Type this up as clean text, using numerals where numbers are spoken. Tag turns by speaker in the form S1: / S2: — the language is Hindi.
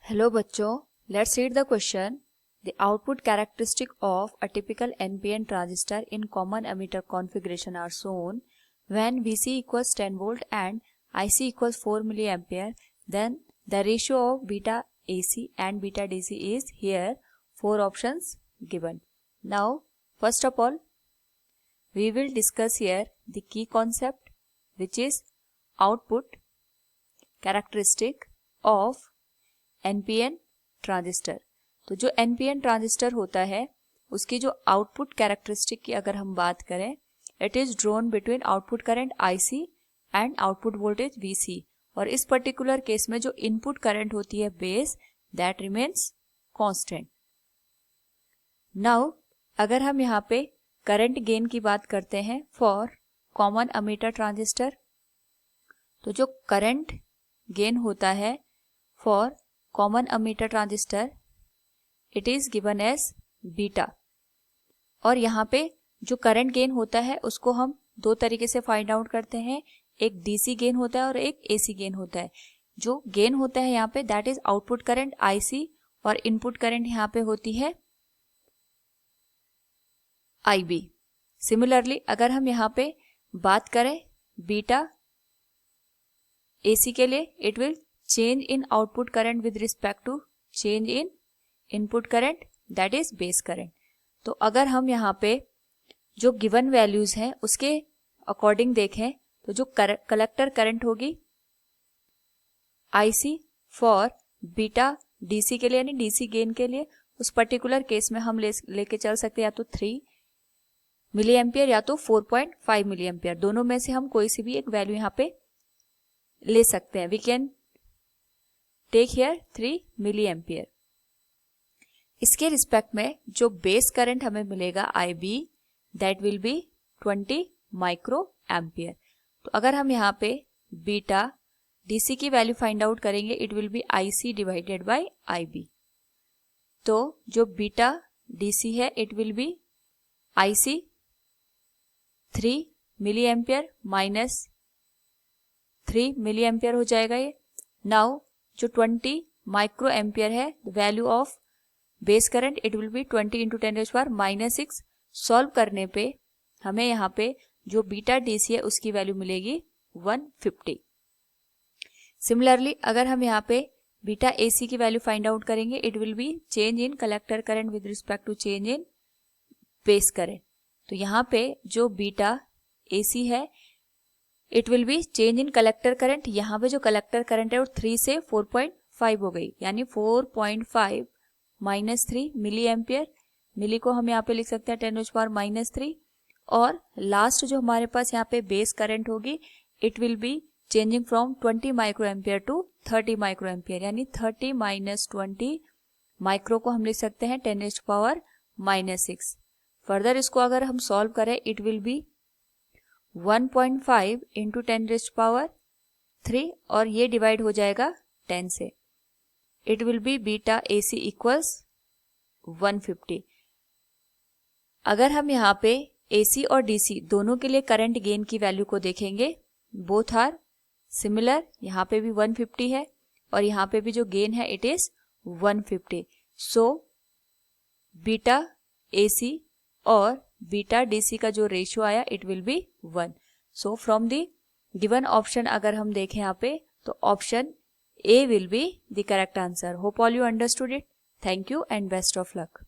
S1: हेलो बच्चों, let's read the question. The output characteristic of a typical NPN transistor in common emitter configuration are shown when VC equals 10 volt and IC equals 4 milliampere. Then the ratio of beta AC and beta DC is here. 4 options given. Now, first of all, we will discuss here the key concept, which is output characteristic of NPN transistor. तो जो NPN ट्रांजिस्टर होता है उसकी जो आउटपुट कैरेक्टरिस्टिक की अगर हम बात करें, it is drawn between output current IC and output voltage VC. और इस पर्टिकुलर केस में जो इनपुट करंट होती है base, that remains constant. Now अगर हम यहाँ पे करंट गेन की बात करते हैं फॉर कॉमन एमिटर ट्रांजिस्टर, तो जो करंट गेन होता है for common emitter transistor, it is given as beta. और यहाँ पे जो करंट गेन होता है उसको हम दो तरीके से फाइंड आउट करते हैं. एक DC गेन होता है और एक AC गेन होता है. जो गेन होता है यहाँ पे that is output current IC और इनपुट करंट यहाँ पे होती है IB. सिमिलरली अगर हम यहाँ पे बात करें बीटा AC के लिए, it will change in output current with respect to change in input current, that is base current. तो अगर हम यहाँ पे जो गिवन वैल्यूज हैं उसके अकॉर्डिंग देखें तो जो कलेक्टर करंट होगी IC फॉर बीटा DC के लिए यानी DC गेन के लिए, उस पर्टिकुलर केस में हम लेके चल सकते हैं या तो 3 मिली एम्पियर या तो 4.5 मिली एम्पियर. दोनों में से हम कोई सी भी एक वैल्यू यहाँ पे ले सकते हैं. We can take here 3 milli ampere. इसके रिस्पेक्ट में जो बेस करंट हमें मिलेगा IB, that will be 20 micro ampere. तो अगर हम यहाँ पे बीटा DC की वैल्यू फाइंड आउट करेंगे, it will be IC divided by IB. तो जो बीटा DC है it will be IC 3 milli ampere minus 3 milli ampere हो जाएगा ये. नाउ जो 20 माइक्रो एम्पियर है, the value of base current it will be 20 into 10⁻⁻⁶. Solve करने पे हमें यहाँ पे जो बीटा DC है उसकी वैल्यू मिलेगी 150. सिमिलरली अगर हम यहाँ पे बीटा AC की वैल्यू फाइंड आउट करेंगे, it will be change in collector current with respect to change in base current. तो यहाँ पे जो बीटा AC है it will be change in collector current. यहाँ पे जो कलेक्टर करंट है वो 3 से 4.5 हो गई, यानी 4.5 माइनस 3 मिली एम्पियर. मिली को हम यहाँ पे लिख सकते हैं 10⁻⁻3. और लास्ट जो हमारे पास यहाँ पे बेस करंट होगी, it will be changing from 20 micro ampere to 30 micro ampere, यानी 30 माइनस 20 माइक्रो को हम लिख सकते हैं 10⁻⁻6. फर्दर इसको अगर हम सॉल्व करें, इट विल बी 1.5 इंटू 10⁻3 और ये डिवाइड हो जाएगा 10 से. It will B beta AC equals 150. अगर हम यहाँ पे AC और DC दोनों के लिए करंट गेन की वैल्यू को देखेंगे, बोथ आर सिमिलर. यहाँ पे भी 150 है और यहाँ पे भी जो गेन है it is 150. So beta AC और बीटा DC का जो रेशियो आया it will B 1. So from the given option अगर हम देखें यहाँ पे, तो option A will be the correct answer. Hope all you understood it. Thank you and best of luck.